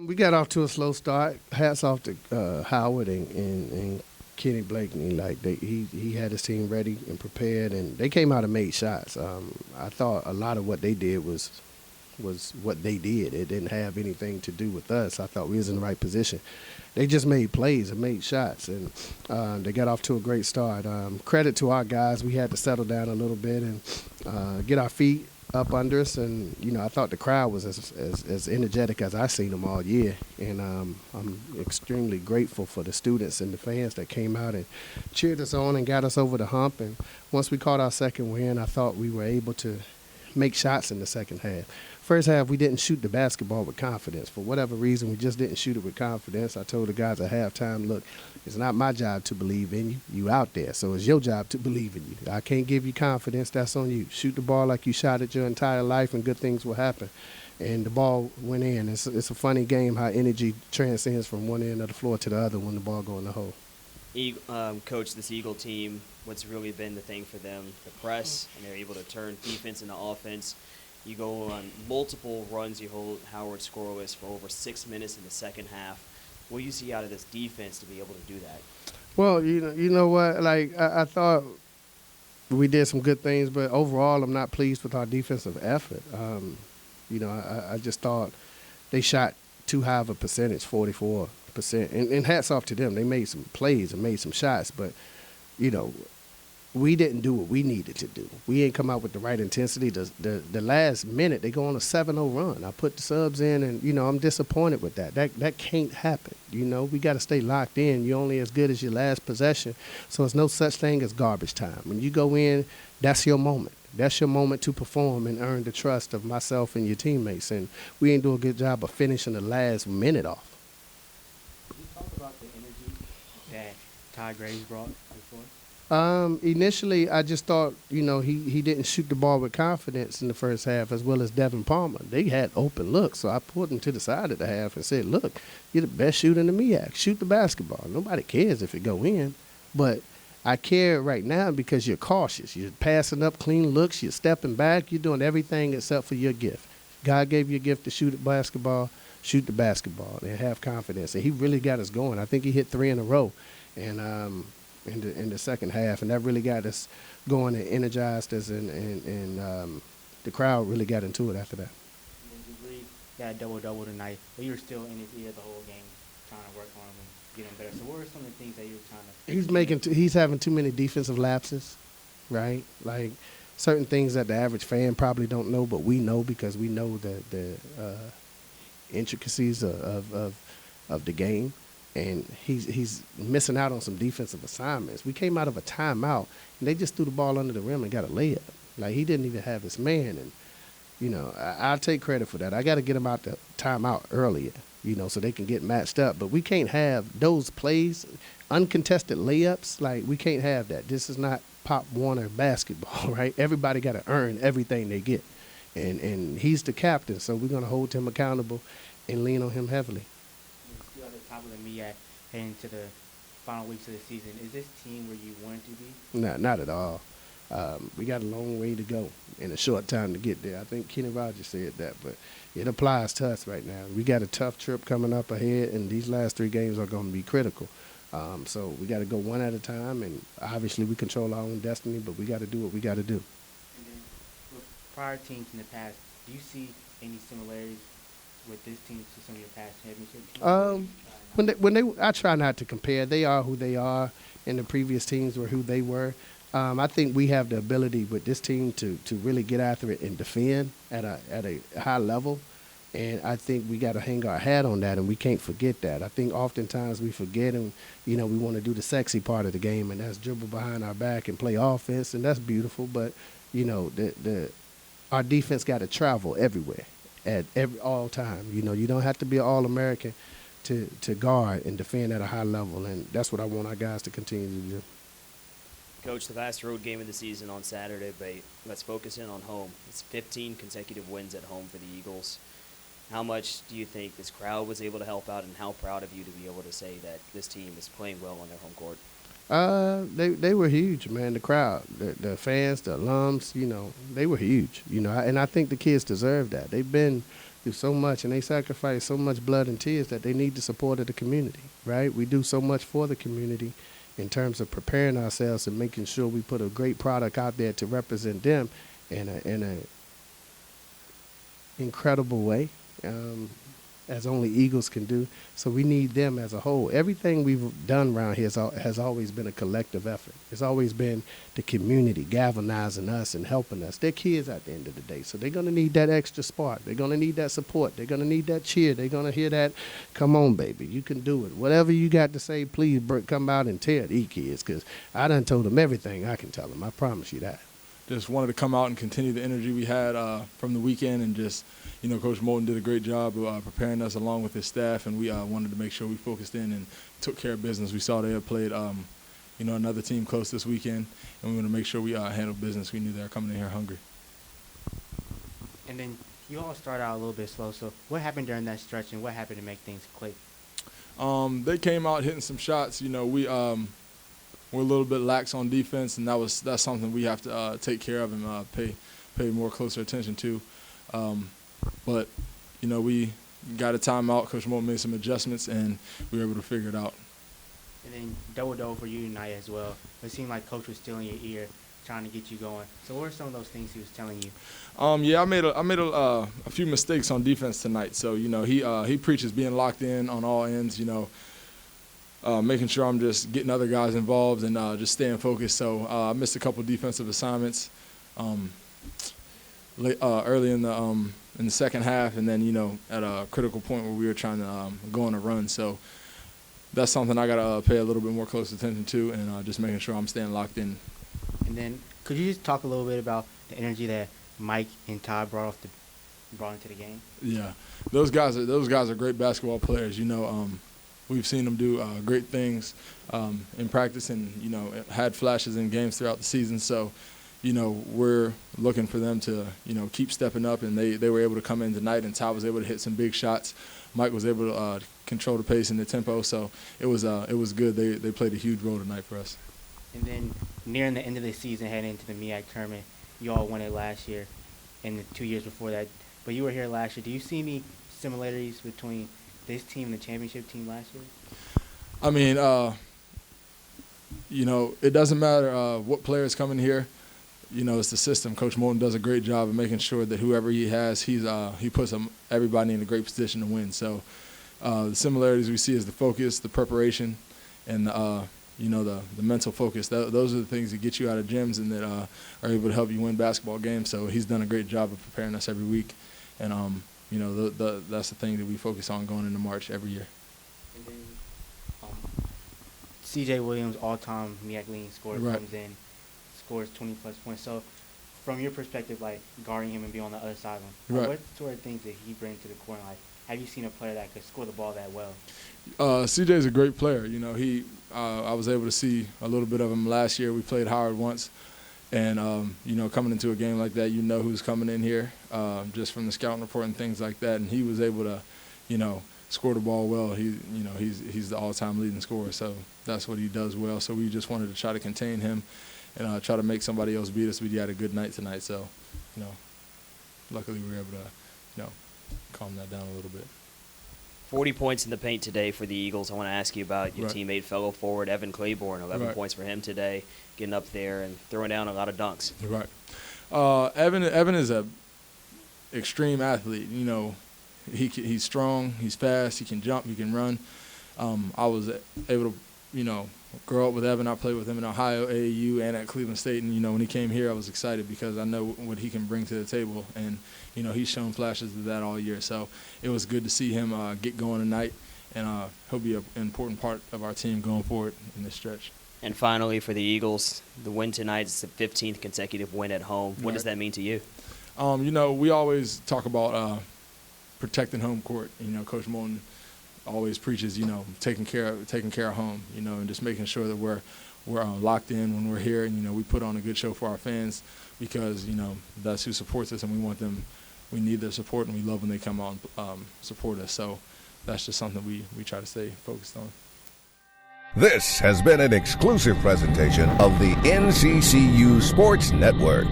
We got off to a slow start. Hats off to Howard and Kenny Blakeney. Like he had his team ready and prepared, and they came out and made shots. I thought a lot of what they did was what they did. It didn't have anything to do with us. I thought we was in the right position. They just made plays and made shots, and they got off to a great start. Credit to our guys. We had to settle down a little bit and get our feet up under us, and I thought the crowd was as energetic as I seen them all year, and I'm extremely grateful for the students and the fans that came out and cheered us on and got us over the hump. And once we caught our second win, I thought we were able to make shots in the second half. First half, we didn't shoot the basketball with confidence. For whatever reason, we just didn't shoot it with confidence. I told the guys at halftime, look, it's not my job to believe in you. You out there, so it's your job to believe in you. I can't give you confidence. That's on you. Shoot the ball like you shot it your entire life, and good things will happen. And the ball went in. It's a funny game how energy transcends from one end of the floor to the other when the ball go in the hole. Coach, this Eagle team, what's really been the thing for them? The press, and they're able to turn defense into offense. You go on multiple runs. You hold Howard scoreless for over 6 minutes in the second half. What do you see out of this defense to be able to do that? Well, you know what? Like I thought we did some good things, but overall, I'm not pleased with our defensive effort. I just thought they shot too high of a percentage, 44%. And hats off to them. They made some plays and made some shots, but we didn't do what we needed to do. We ain't come out with the right intensity. The last minute, they go on a 7-0 run. I put the subs in, and, I'm disappointed with that. That can't happen. We got to stay locked in. You're only as good as your last possession, so it's no such thing as garbage time. When you go in, that's your moment. That's your moment to perform and earn the trust of myself and your teammates, and we ain't doing a good job of finishing the last minute off. Can you talk about the energy that Ty Graves brought before? Initially, I just thought, he didn't shoot the ball with confidence in the first half, as well as Devin Palmer. They had open looks, so I pulled him to the side of the half and said, look, you're the best shooter in the MEAC. Shoot the basketball. Nobody cares if it go in, but I care right now because you're cautious. You're passing up clean looks. You're stepping back. You're doing everything except for your gift. God gave you a gift to shoot the basketball, shoot the basketball, and have confidence. And he really got us going. I think he hit 3 in a row. And in the second half, and that really got us going and energized us, and the crowd really got into it after that. Jibri got a double-double tonight, but you were still in his ear the whole game, trying to work on him and get him better. So what are some of the things that you were trying to... He's having too many defensive lapses, right? Like certain things that the average fan probably don't know, but we know because we know the intricacies of the game. And he's missing out on some defensive assignments. We came out of a timeout, and they just threw the ball under the rim and got a layup. Like, he didn't even have his man. And, I'll take credit for that. I got to get him out the timeout earlier, so they can get matched up. But we can't have those plays, uncontested layups. Like, we can't have that. This is not Pop Warner basketball, right? Everybody got to earn everything they get. And he's the captain, so we're going to hold him accountable and lean on him heavily. Still at the top of the MEAC heading into the final weeks of the season. Is this team where you want it to be? Not at all. We got a long way to go in a short time to get there. I think Kenny Rogers said that, but it applies to us right now. We got a tough trip coming up ahead, and these last 3 games are going to be critical. So we got to go one at a time, and obviously we control our own destiny, but we got to do what we got to do. And then with prior teams in the past, do you see any similarities with this team to some of your past championship teams? I try not to compare. They are who they are, and the previous teams were who they were. I think we have the ability with this team to really get after it and defend at a high level, and I think we got to hang our hat on that, and we can't forget that. I think oftentimes we forget, and we want to do the sexy part of the game, and that's dribble behind our back and play offense, and that's beautiful. But our defense got to travel everywhere. At all time. You don't have to be an All-American to guard and defend at a high level, and that's what I want our guys to continue to do. Coach, the last road game of the season on Saturday, but let's focus in on home. It's 15 consecutive wins at home for the Eagles. How much do you think this crowd was able to help out, and how proud of you to be able to say that this team is playing well on their home court? They were huge, man. The crowd, the fans, the alums, they were huge, and I think the kids deserve that. They've been do so much, and they sacrifice so much blood and tears that they need the support of the community, right? We do so much for the community in terms of preparing ourselves and making sure we put a great product out there to represent them in a incredible way, as only Eagles can do. So we need them as a whole. Everything we've done around here has always been a collective effort. It's always been the community galvanizing us and helping us. They're kids at the end of the day, so they're going to need that extra spark. They're going to need that support. They're going to need that cheer. They're going to hear that, come on, baby, you can do it. Whatever you got to say, please come out and tell these kids, because I done told them everything I can tell them. I promise you that. Just wanted to come out and continue the energy we had from the weekend, and just, Coach Moton did a great job of preparing us along with his staff, and we wanted to make sure we focused in and took care of business. We saw they had played, another team close this weekend, and we wanted to make sure we handled business. We knew they were coming in here hungry. And then you all started out a little bit slow, so what happened during that stretch, and what happened to make things click? They came out hitting some shots. We're a little bit lax on defense, and that's something we have to take care of and pay more closer attention to. But we got a timeout. Coach Moton made some adjustments, and we were able to figure it out. And then double for you tonight as well. It seemed like Coach was still in your ear, trying to get you going. So what are some of those things he was telling you? I made a few mistakes on defense tonight. So he preaches being locked in on all ends. Making sure I'm just getting other guys involved and just staying focused. So I missed a couple defensive assignments early in the second half, and then at a critical point where we were trying to go on a run. So that's something I got to pay a little bit more close attention to, and just making sure I'm staying locked in. And then could you just talk a little bit about the energy that Mike and Todd brought into the game? Yeah, those guys are great basketball players. We've seen them do great things in practice, and had flashes in games throughout the season. So, we're looking for them to keep stepping up, and they were able to come in tonight. And Todd was able to hit some big shots. Mike was able to control the pace and the tempo. So it was good. They played a huge role tonight for us. And then nearing the end of the season, heading into the MEAC tournament, you all won it last year, and the 2 years before that. But you were here last year. Do you see any similarities between this team and the championship team last year? I mean, it doesn't matter what players come in here. It's the system. Coach Moton does a great job of making sure that whoever he has, he puts everybody in a great position to win. So the similarities we see is the focus, the preparation, and the mental focus. Those are the things that get you out of gyms and that are able to help you win basketball games. So he's done a great job of preparing us every week, and that's the thing that we focus on going into March every year. And then C.J. Williams, all-time MEAC leading scorer, comes in, scores 20-plus points. So from your perspective, like guarding him and being on the other side of him, what sort of things did he bring to the court? Like, have you seen a player that could score the ball that well? C.J. is a great player. I was able to see a little bit of him last year. We played Howard once. And, coming into a game like that, who's coming in here just from the scouting report and things like that. And he was able to, score the ball well. He's the all-time leading scorer, so that's what he does well. So we just wanted to try to contain him and try to make somebody else beat us. We had a good night tonight, so, luckily we were able to, calm that down a little bit. 40 points in the paint today for the Eagles. I want to ask you about your teammate, fellow forward Evan Claiborne. 11 points for him today, getting up there and throwing down a lot of dunks. Right. Evan is a extreme athlete. He's strong, he's fast, he can jump, he can run. I was able to, grow up with Evan. I played with him in Ohio, AAU, and at Cleveland State. And, when he came here, I was excited because I know what he can bring to the table. And, he's shown flashes of that all year. So it was good to see him get going tonight. And he'll be an important part of our team going forward in this stretch. And finally, for the Eagles, the win tonight is the 15th consecutive win at home. What does that mean to you? We always talk about protecting home court. Coach Moton always preaches, taking care of home, and just making sure that we're locked in when we're here, and we put on a good show for our fans because that's who supports us, and we need their support, and we love when they come out and support us. So that's just something we try to stay focused on. This has been an exclusive presentation of the NCCU Sports Network.